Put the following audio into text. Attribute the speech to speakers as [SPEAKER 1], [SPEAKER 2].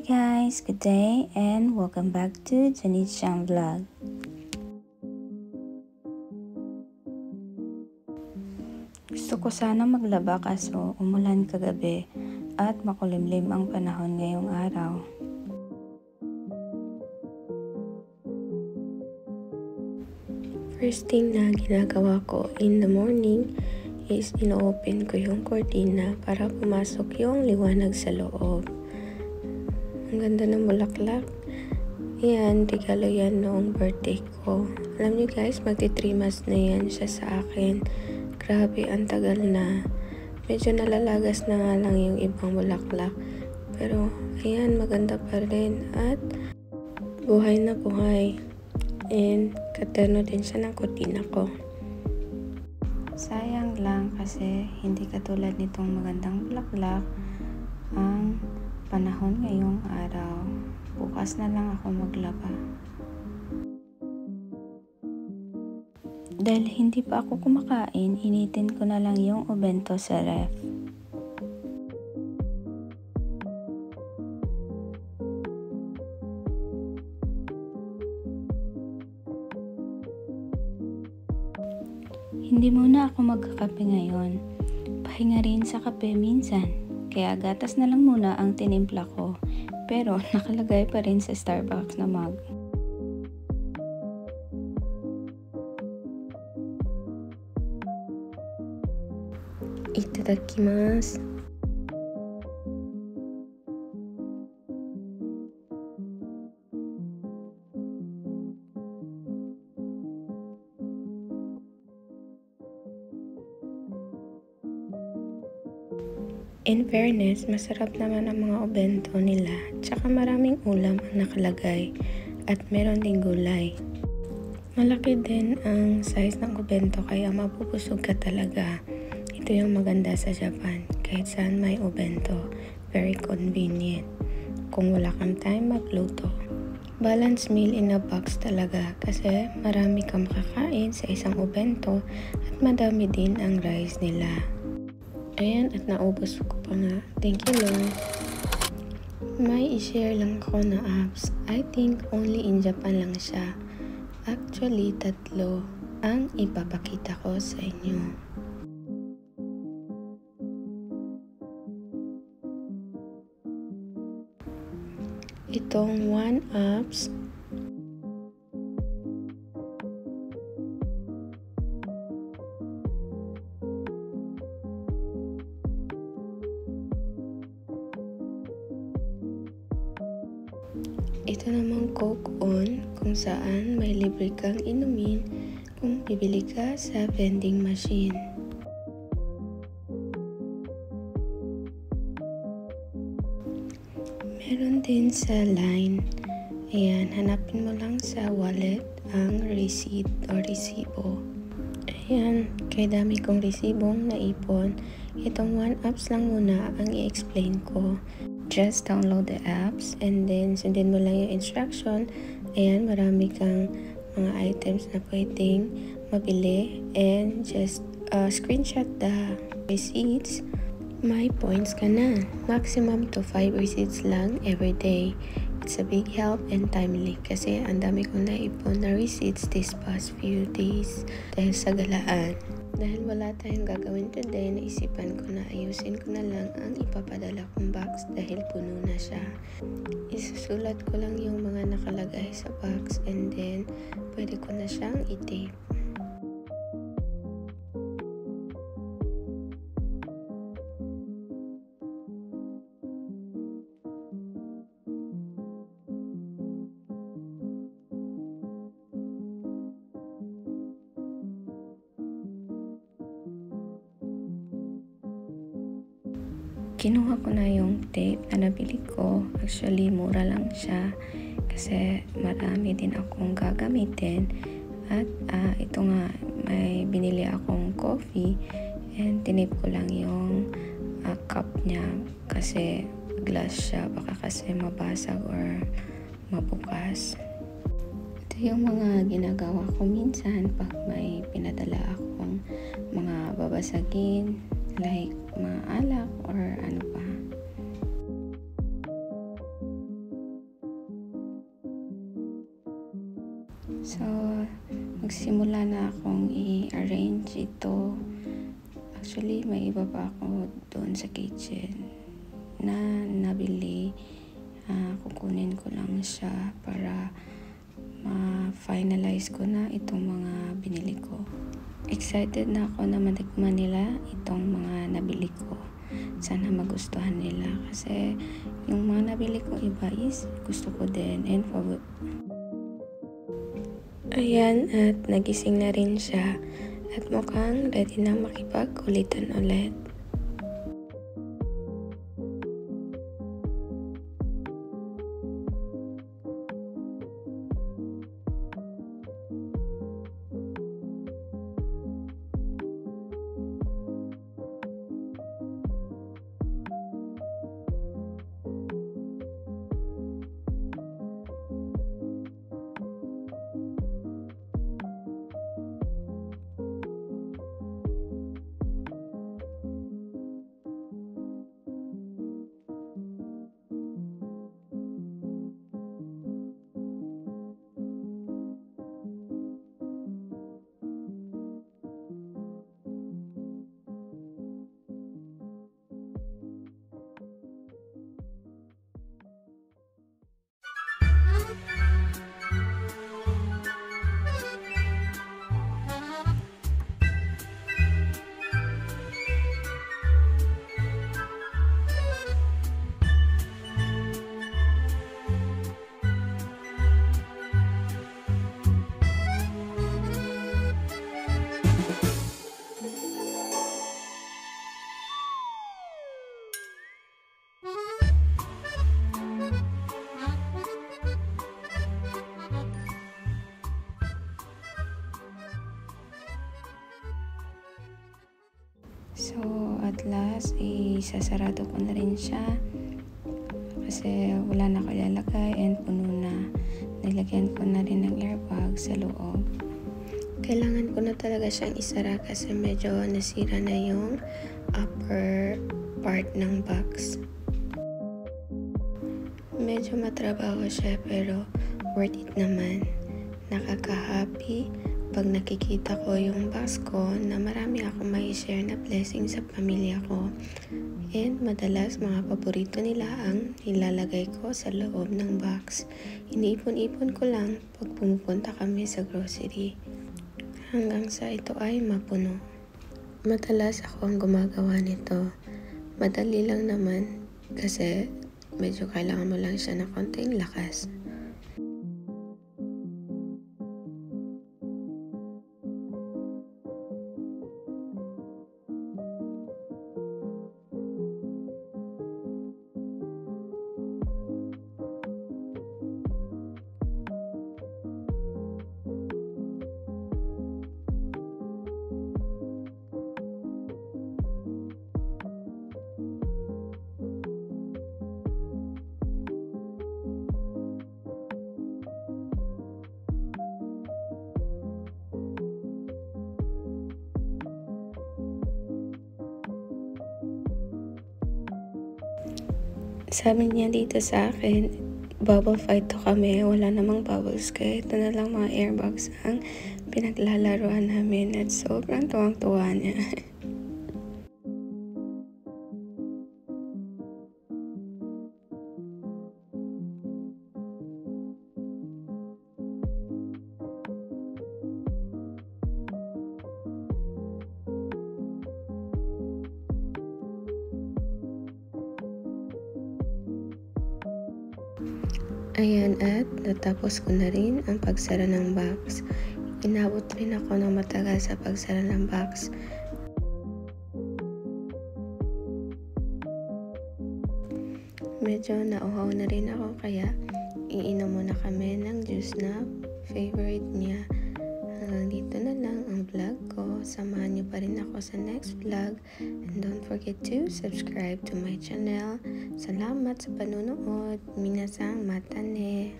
[SPEAKER 1] guys, good day and welcome back to Janice Chang Vlog. Gusto ko sana maglaba kaso umulan kagabi at makulimlim ang panahon ngayong araw.
[SPEAKER 2] First thing na ginagawa ko in the morning is ino-open ko yung cortina para pumasok yung liwanag sa loob. Ang ganda ng bulaklak. Yan, regalo yan noong birthday ko. Alam niyo guys, magti 3 months na yan siya sa akin. Grabe, ang tagal na. Medyo nalalagas na nga lang yung ibang bulaklak. Pero, ayan, maganda pa rin. At, buhay na buhay. And, katerno din siya ng cortina ko.
[SPEAKER 1] Sayang lang kasi hindi katulad nitong magandang bulaklak ang panahon ngayong araw. Bukas na lang ako maglaba. Dahil hindi pa ako kumakain, initin ko na lang yung obento sa ref. Hindi muna ako magkakape ngayon. Pahinga rin sa kape minsan. Kaya gatas na lang muna ang tinimpla ko. Pero nakalagay pa rin sa Starbucks na mug.
[SPEAKER 2] Itadakimasu. In fairness, masarap naman ang mga obento nila. Tsaka maraming ulam ang nakalagay at meron ding gulay. Malaki din ang size ng obento kaya mapupusog ka talaga. Ito yung maganda sa Japan. Kahit saan may obento. Very convenient. Kung wala kang time magluto. Balanced meal in a box talaga kasi marami kang makakain sa isang obento at madami din ang rice nila. Ayan, at naubos ko pa nga. Thank you, Lord. May i-share lang ako na apps. I think only in Japan lang siya. Actually, 3 ang ipapakita ko sa inyo. Itong One Apps, ito namang Coke On, kung saan may libre kang inumin kung bibili ka sa vending machine. Meron din sa Line. Ayan, hanapin mo lang sa wallet ang receipt o resibo. Ayan, kay dami kong resibong naipon. Itong One Apps lang muna ang i-explain ko. Just download the apps and then sundin mo lang yung instruction. Ayan, marami kang mga items na pwedeng mabili and just screenshot the receipts. May points ka na. Maximum to 5 receipts lang every day. It's a big help and timely kasi ang dami kong naipon na receipts this past few days dahil sa galaan. Dahil wala tayong gagawin today, naisipan ko na ayusin ko na lang ang ipapadala kong box dahil puno na siya. Isusulat ko lang yung mga nakalagay sa box and then pwede ko na siyang i-tape.
[SPEAKER 1] Kinuha ko na yung tape na nabili ko. Actually, mura lang siya kasi marami din akong gagamitin. At ito nga, may binili akong coffee and tinape ko lang yung cup niya kasi glass siya. Baka kasi mabasag or mabukas. Ito yung mga ginagawa ko minsan pag may pinadala akong mga babasagin like mga alak or ano pa. So, magsimula na akong i-arrange ito. Actually, may iba pa ako doon sa kitchen na nabili. Kukunin ko lang siya para ma-finalize ko na itong mga binili ko. Excited na ako na matikman nila itong mga nabili ko. Sana magustuhan nila kasi yung mga nabili ko iba is gusto ko din and favorite. Ayan, at nagising na rin siya at mukhang ready na makipag-kulitan ulit. So, at last, isasarado ko na rin siya kasi wala na ako ilalagay and puno na. Nilagyan ko na rin ng airbag sa loob.
[SPEAKER 2] Kailangan ko na talaga siyang isara kasi medyo nasira na yung upper part ng box. Medyo matrabaho siya pero worth it naman. Nakaka-happy pag nakikita ko yung box ko na marami akong mai-share na blessing sa pamilya ko. And madalas mga paborito nila ang ilalagay ko sa loob ng box. Iniipon-ipon ko lang pag pumupunta kami sa grocery. Hanggang sa ito ay mapuno. Madalas ako ang gumagawa nito. Madali lang naman kasi medyo kailangan mo lang siya ng konting lakas. Sabi niya dito sa akin, bubble fight to kami, wala namang bubbles kaya ito na lang mga airbags ang pinaglalaroan namin at sobrang tuwang-tuwa niya. Ayan, at natapos ko na rin ang pagsara ng box. Inabot rin ako ng matagal sa pagsara ng box. Medyo nauhaw na rin ako kaya iinom muna kami ng juice na favorite niya. Hanggang dito na lang ang vlog ko. Samahan niyo pa rin ako sa next vlog. And don't forget to subscribe to my channel. Salamat sa panonood. Minasang matane.